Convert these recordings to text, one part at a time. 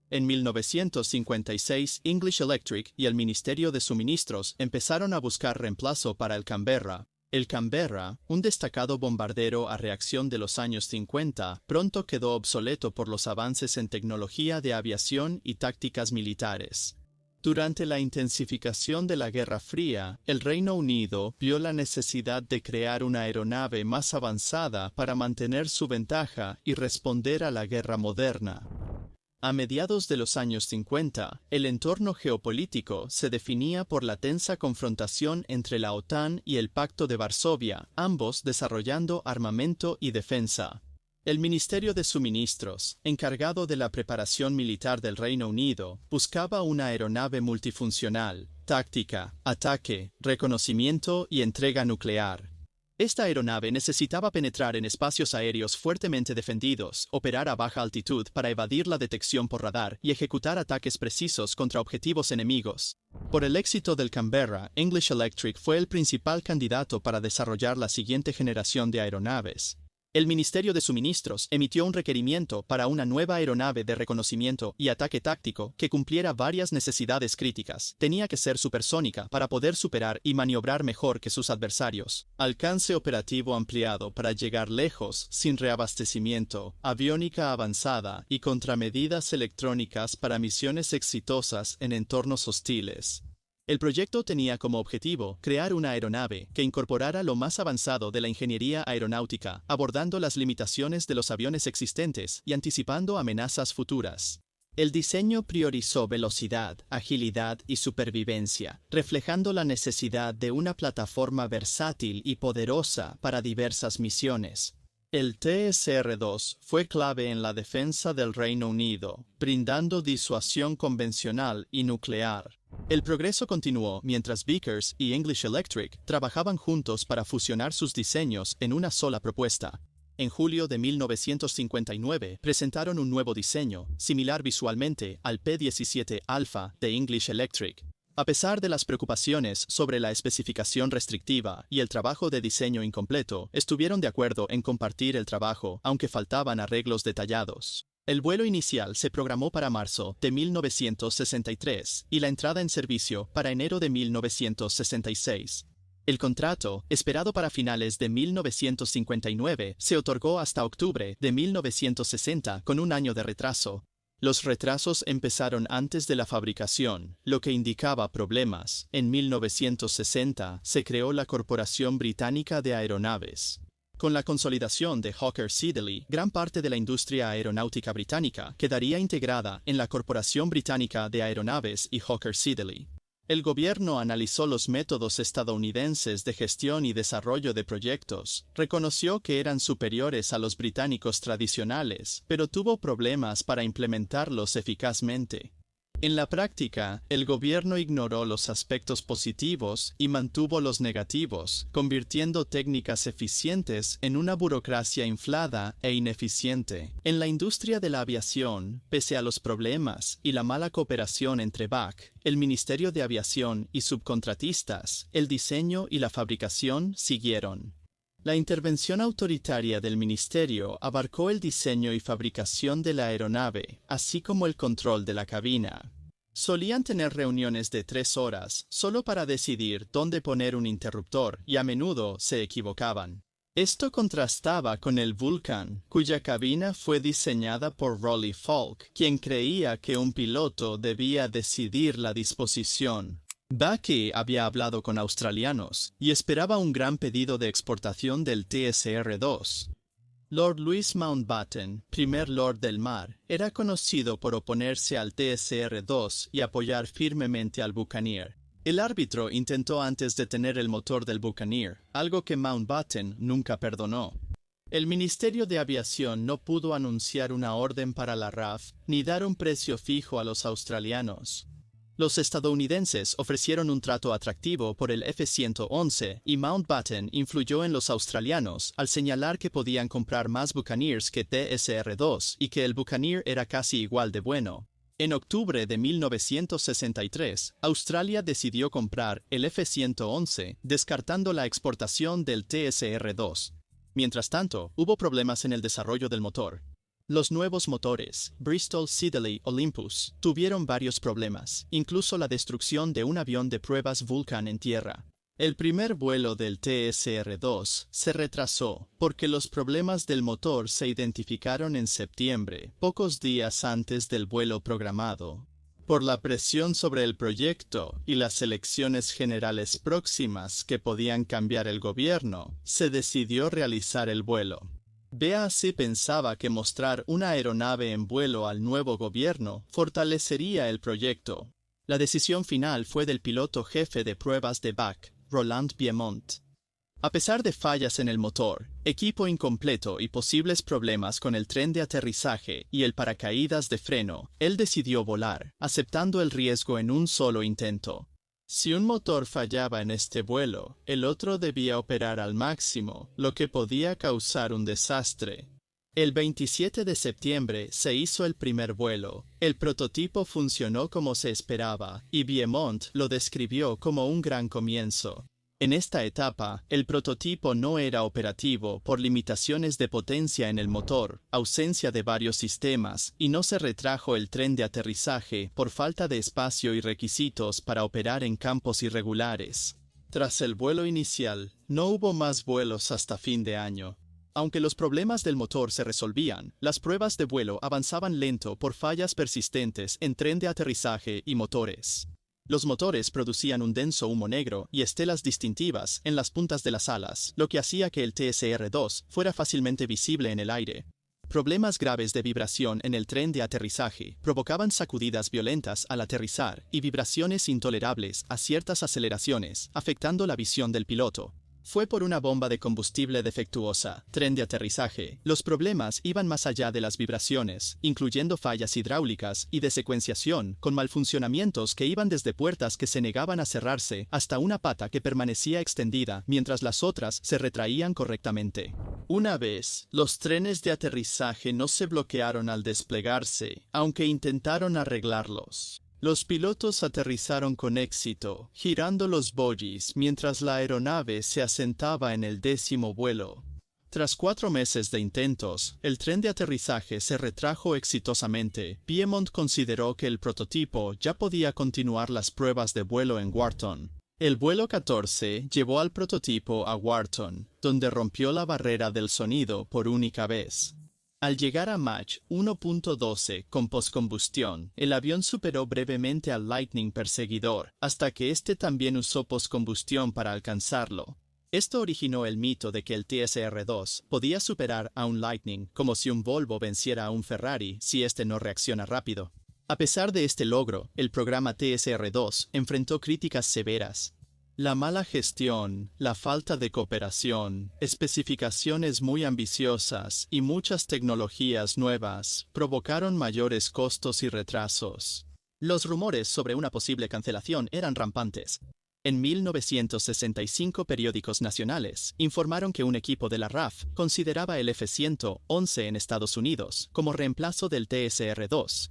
En 1956, English Electric y el Ministerio de Suministros empezaron a buscar reemplazo para el Canberra. El Canberra, un destacado bombardero a reacción de los años 50, pronto quedó obsoleto por los avances en tecnología de aviación y tácticas militares. Durante la intensificación de la Guerra Fría, el Reino Unido vio la necesidad de crear una aeronave más avanzada para mantener su ventaja y responder a la guerra moderna. A mediados de los años 50, el entorno geopolítico se definía por la tensa confrontación entre la OTAN y el Pacto de Varsovia, ambos desarrollando armamento y defensa. El Ministerio de Suministros, encargado de la preparación militar del Reino Unido, buscaba una aeronave multifuncional, táctica, ataque, reconocimiento y entrega nuclear. Esta aeronave necesitaba penetrar en espacios aéreos fuertemente defendidos, operar a baja altitud para evadir la detección por radar y ejecutar ataques precisos contra objetivos enemigos. Por el éxito del Canberra, English Electric fue el principal candidato para desarrollar la siguiente generación de aeronaves. El Ministerio de Suministros emitió un requerimiento para una nueva aeronave de reconocimiento y ataque táctico que cumpliera varias necesidades críticas. Tenía que ser supersónica para poder superar y maniobrar mejor que sus adversarios. Alcance operativo ampliado para llegar lejos sin reabastecimiento, aviónica avanzada y contramedidas electrónicas para misiones exitosas en entornos hostiles. El proyecto tenía como objetivo crear una aeronave que incorporara lo más avanzado de la ingeniería aeronáutica, abordando las limitaciones de los aviones existentes y anticipando amenazas futuras. El diseño priorizó velocidad, agilidad y supervivencia, reflejando la necesidad de una plataforma versátil y poderosa para diversas misiones. El TSR-2 fue clave en la defensa del Reino Unido, brindando disuasión convencional y nuclear. El progreso continuó mientras Vickers y English Electric trabajaban juntos para fusionar sus diseños en una sola propuesta. En julio de 1959 presentaron un nuevo diseño, similar visualmente al P-17 Alpha de English Electric. A pesar de las preocupaciones sobre la especificación restrictiva y el trabajo de diseño incompleto, estuvieron de acuerdo en compartir el trabajo, aunque faltaban arreglos detallados. El vuelo inicial se programó para marzo de 1963 y la entrada en servicio para enero de 1966. El contrato, esperado para finales de 1959, se otorgó hasta octubre de 1960 con un año de retraso. Los retrasos empezaron antes de la fabricación, lo que indicaba problemas. En 1960 se creó la Corporación Británica de Aeronaves. Con la consolidación de Hawker Siddeley, gran parte de la industria aeronáutica británica quedaría integrada en la Corporación Británica de Aeronaves y Hawker Siddeley. El gobierno analizó los métodos estadounidenses de gestión y desarrollo de proyectos, reconoció que eran superiores a los británicos tradicionales, pero tuvo problemas para implementarlos eficazmente. En la práctica, el gobierno ignoró los aspectos positivos y mantuvo los negativos, convirtiendo técnicas eficientes en una burocracia inflada e ineficiente. En la industria de la aviación, pese a los problemas y la mala cooperación entre BAC, el Ministerio de Aviación y subcontratistas, el diseño y la fabricación siguieron. La intervención autoritaria del ministerio abarcó el diseño y fabricación de la aeronave, así como el control de la cabina. Solían tener reuniones de 3 horas, solo para decidir dónde poner un interruptor, y a menudo se equivocaban. Esto contrastaba con el Vulcan, cuya cabina fue diseñada por Rolly Falk, quien creía que un piloto debía decidir la disposición. Bakke había hablado con australianos y esperaba un gran pedido de exportación del TSR-2. Lord Louis Mountbatten, primer Lord del Mar, era conocido por oponerse al TSR-2 y apoyar firmemente al Buccaneer. El árbitro intentó antes detener el motor del Buccaneer, algo que Mountbatten nunca perdonó. El Ministerio de Aviación no pudo anunciar una orden para la RAF ni dar un precio fijo a los australianos. Los estadounidenses ofrecieron un trato atractivo por el F-111 y Mountbatten influyó en los australianos al señalar que podían comprar más Buccaneers que TSR-2 y que el Buccaneer era casi igual de bueno. En octubre de 1963, Australia decidió comprar el F-111, descartando la exportación del TSR-2. Mientras tanto, hubo problemas en el desarrollo del motor. Los nuevos motores, Bristol Siddeley Olympus, tuvieron varios problemas, incluso la destrucción de un avión de pruebas Vulcan en tierra. El primer vuelo del TSR-2 se retrasó porque los problemas del motor se identificaron en septiembre, pocos días antes del vuelo programado. Por la presión sobre el proyecto y las elecciones generales próximas que podían cambiar el gobierno, se decidió realizar el vuelo. BAC pensaba que mostrar una aeronave en vuelo al nuevo gobierno fortalecería el proyecto. La decisión final fue del piloto jefe de pruebas de BAC, Roland Biemont. A pesar de fallas en el motor, equipo incompleto y posibles problemas con el tren de aterrizaje y el paracaídas de freno, él decidió volar, aceptando el riesgo en un solo intento. Si un motor fallaba en este vuelo, el otro debía operar al máximo, lo que podía causar un desastre. El 27 de septiembre se hizo el primer vuelo. El prototipo funcionó como se esperaba, y Biemont lo describió como un gran comienzo. En esta etapa, el prototipo no era operativo por limitaciones de potencia en el motor, ausencia de varios sistemas, y no se retrajo el tren de aterrizaje por falta de espacio y requisitos para operar en campos irregulares. Tras el vuelo inicial, no hubo más vuelos hasta fin de año. Aunque los problemas del motor se resolvían, las pruebas de vuelo avanzaban lento por fallas persistentes en tren de aterrizaje y motores. Los motores producían un denso humo negro y estelas distintivas en las puntas de las alas, lo que hacía que el TSR-2 fuera fácilmente visible en el aire. Problemas graves de vibración en el tren de aterrizaje provocaban sacudidas violentas al aterrizar y vibraciones intolerables a ciertas aceleraciones, afectando la visión del piloto. Fue por una bomba de combustible defectuosa, tren de aterrizaje. Los problemas iban más allá de las vibraciones, incluyendo fallas hidráulicas y de secuenciación, con malfuncionamientos que iban desde puertas que se negaban a cerrarse hasta una pata que permanecía extendida mientras las otras se retraían correctamente. Una vez, los trenes de aterrizaje no se bloquearon al desplegarse, aunque intentaron arreglarlos. Los pilotos aterrizaron con éxito, girando los bogies mientras la aeronave se asentaba en el 10º vuelo. Tras 4 meses de intentos, el tren de aterrizaje se retrajo exitosamente. Biemont consideró que el prototipo ya podía continuar las pruebas de vuelo en Wharton. El vuelo 14 llevó al prototipo a Wharton, donde rompió la barrera del sonido por única vez. Al llegar a Mach 1.12 con poscombustión, el avión superó brevemente al Lightning perseguidor, hasta que este también usó poscombustión para alcanzarlo. Esto originó el mito de que el TSR-2 podía superar a un Lightning, como si un Volvo venciera a un Ferrari si este no reacciona rápido. A pesar de este logro, el programa TSR-2 enfrentó críticas severas. La mala gestión, la falta de cooperación, especificaciones muy ambiciosas y muchas tecnologías nuevas provocaron mayores costos y retrasos. Los rumores sobre una posible cancelación eran rampantes. En 1965 periódicos nacionales informaron que un equipo de la RAF consideraba el F-111 en Estados Unidos como reemplazo del TSR-2.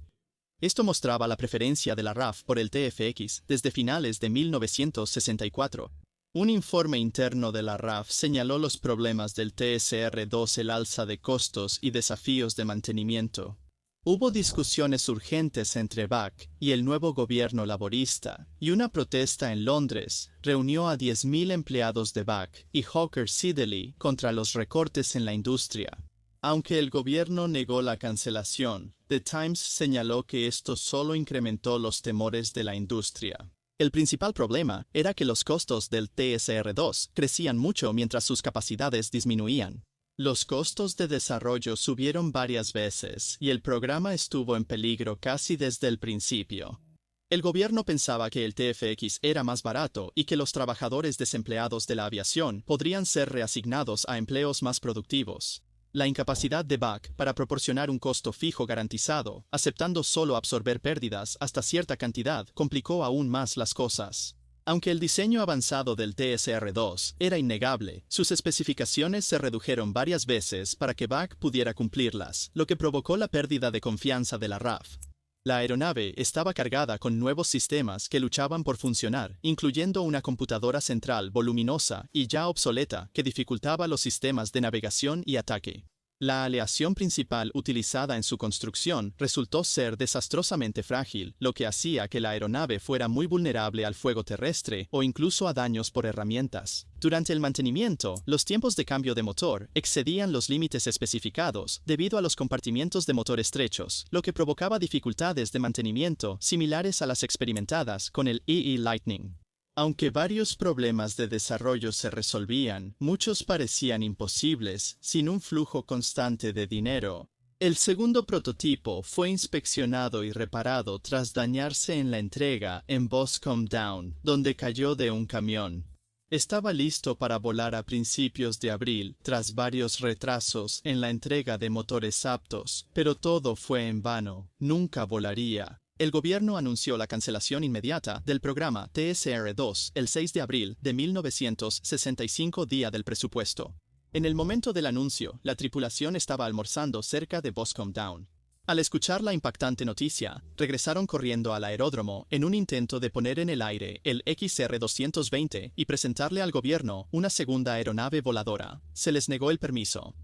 Esto mostraba la preferencia de la RAF por el TFX desde finales de 1964. Un informe interno de la RAF señaló los problemas del TSR-2, el alza de costos y desafíos de mantenimiento. Hubo discusiones urgentes entre BAC y el nuevo gobierno laborista, y una protesta en Londres reunió a 10.000 empleados de BAC y Hawker Siddeley contra los recortes en la industria. Aunque el gobierno negó la cancelación, The Times señaló que esto solo incrementó los temores de la industria. El principal problema era que los costos del TSR-2 crecían mucho mientras sus capacidades disminuían. Los costos de desarrollo subieron varias veces y el programa estuvo en peligro casi desde el principio. El gobierno pensaba que el TFX era más barato y que los trabajadores desempleados de la aviación podrían ser reasignados a empleos más productivos. La incapacidad de BAC para proporcionar un costo fijo garantizado, aceptando solo absorber pérdidas hasta cierta cantidad, complicó aún más las cosas. Aunque el diseño avanzado del TSR-2 era innegable, sus especificaciones se redujeron varias veces para que BAC pudiera cumplirlas, lo que provocó la pérdida de confianza de la RAF. La aeronave estaba cargada con nuevos sistemas que luchaban por funcionar, incluyendo una computadora central voluminosa y ya obsoleta que dificultaba los sistemas de navegación y ataque. La aleación principal utilizada en su construcción resultó ser desastrosamente frágil, lo que hacía que la aeronave fuera muy vulnerable al fuego terrestre o incluso a daños por herramientas. Durante el mantenimiento, los tiempos de cambio de motor excedían los límites especificados debido a los compartimientos de motor estrechos, lo que provocaba dificultades de mantenimiento similares a las experimentadas con el EE Lightning. Aunque varios problemas de desarrollo se resolvían, muchos parecían imposibles sin un flujo constante de dinero. El segundo prototipo fue inspeccionado y reparado tras dañarse en la entrega en Boscombe Down, donde cayó de un camión. Estaba listo para volar a principios de abril, tras varios retrasos en la entrega de motores aptos, pero todo fue en vano. Nunca volaría. El gobierno anunció la cancelación inmediata del programa TSR-2 el 6 de abril de 1965, día del presupuesto. En el momento del anuncio, la tripulación estaba almorzando cerca de Boscombe Down. Al escuchar la impactante noticia, regresaron corriendo al aeródromo en un intento de poner en el aire el XR-220 y presentarle al gobierno una segunda aeronave voladora. Se les negó el permiso.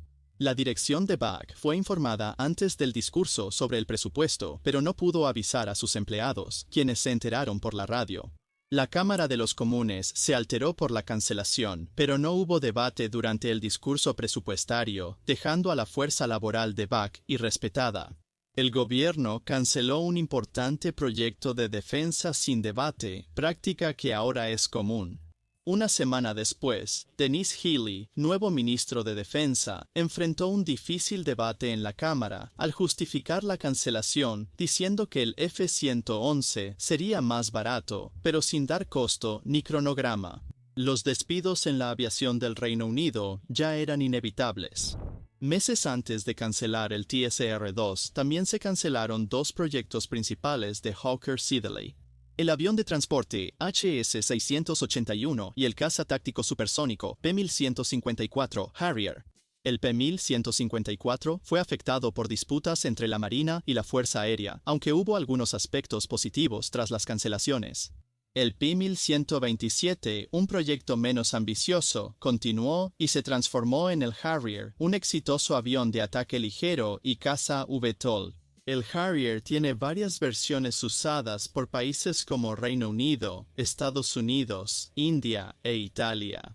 La dirección de BAC fue informada antes del discurso sobre el presupuesto, pero no pudo avisar a sus empleados, quienes se enteraron por la radio. La Cámara de los Comunes se alteró por la cancelación, pero no hubo debate durante el discurso presupuestario, dejando a la fuerza laboral de BAC irrespetada. El gobierno canceló un importante proyecto de defensa sin debate, práctica que ahora es común. Una semana después, Dennis Healy, nuevo ministro de Defensa, enfrentó un difícil debate en la Cámara al justificar la cancelación diciendo que el F-111 sería más barato, pero sin dar costo ni cronograma. Los despidos en la aviación del Reino Unido ya eran inevitables. Meses antes de cancelar el TSR-2, también se cancelaron dos proyectos principales de Hawker Siddeley. El avión de transporte HS-681 y el caza táctico supersónico P-1154 Harrier. El P-1154 fue afectado por disputas entre la Marina y la Fuerza Aérea, aunque hubo algunos aspectos positivos tras las cancelaciones. El P-1127, un proyecto menos ambicioso, continuó y se transformó en el Harrier, un exitoso avión de ataque ligero y caza VTOL. El Harrier tiene varias versiones usadas por países como Reino Unido, Estados Unidos, India e Italia.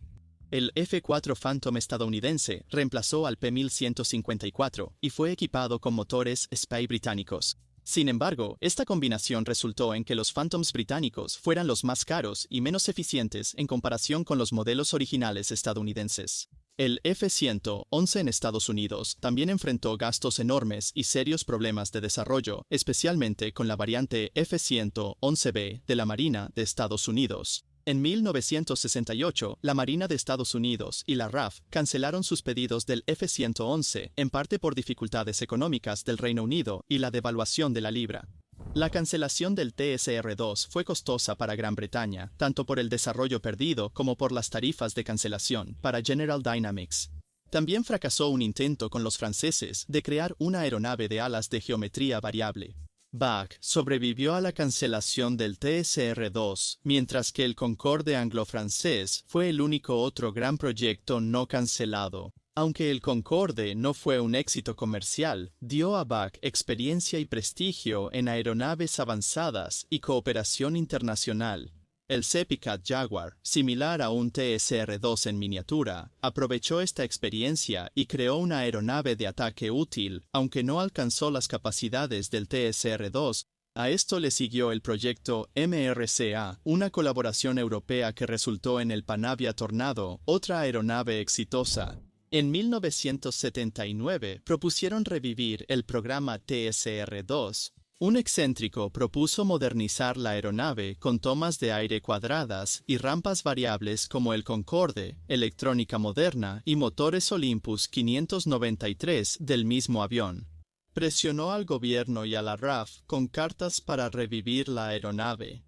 El F-4 Phantom estadounidense reemplazó al P-1154 y fue equipado con motores Spey británicos. Sin embargo, esta combinación resultó en que los Phantoms británicos fueran los más caros y menos eficientes en comparación con los modelos originales estadounidenses. El F-111 en Estados Unidos también enfrentó gastos enormes y serios problemas de desarrollo, especialmente con la variante F-111B de la Marina de Estados Unidos. En 1968, la Marina de Estados Unidos y la RAF cancelaron sus pedidos del F-111, en parte por dificultades económicas del Reino Unido y la devaluación de la libra. La cancelación del TSR-2 fue costosa para Gran Bretaña, tanto por el desarrollo perdido como por las tarifas de cancelación para General Dynamics. También fracasó un intento con los franceses de crear una aeronave de alas de geometría variable. BAC sobrevivió a la cancelación del TSR-2, mientras que el Concorde anglo-francés fue el único otro gran proyecto no cancelado. Aunque el Concorde no fue un éxito comercial, dio a BAC experiencia y prestigio en aeronaves avanzadas y cooperación internacional. El Sepicat Jaguar, similar a un TSR-2 en miniatura, aprovechó esta experiencia y creó una aeronave de ataque útil, aunque no alcanzó las capacidades del TSR-2. A esto le siguió el proyecto MRCA, una colaboración europea que resultó en el Panavia Tornado, otra aeronave exitosa. En 1979 propusieron revivir el programa TSR-2. Un excéntrico propuso modernizar la aeronave con tomas de aire cuadradas y rampas variables como el Concorde, electrónica moderna y motores Olympus 593 del mismo avión. Presionó al gobierno y a la RAF con cartas para revivir la aeronave.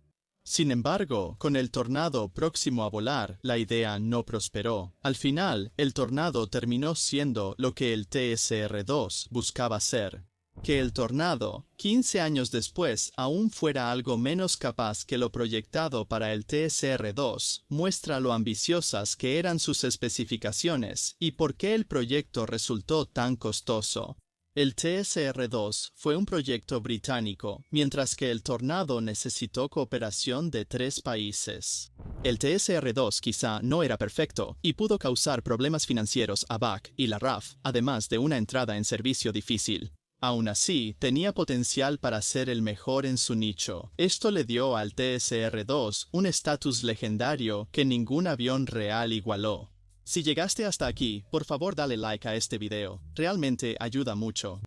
Sin embargo, con el Tornado próximo a volar, la idea no prosperó. Al final, el Tornado terminó siendo lo que el TSR-2 buscaba ser. Que el Tornado, 15 años después, aún fuera algo menos capaz que lo proyectado para el TSR-2, muestra lo ambiciosas que eran sus especificaciones y por qué el proyecto resultó tan costoso. El TSR-2 fue un proyecto británico, mientras que el Tornado necesitó cooperación de 3 países. El TSR-2 quizá no era perfecto y pudo causar problemas financieros a BAC y la RAF, además de una entrada en servicio difícil. Aún así, tenía potencial para ser el mejor en su nicho. Esto le dio al TSR-2 un estatus legendario que ningún avión real igualó. Si llegaste hasta aquí, por favor dale like a este video, realmente ayuda mucho.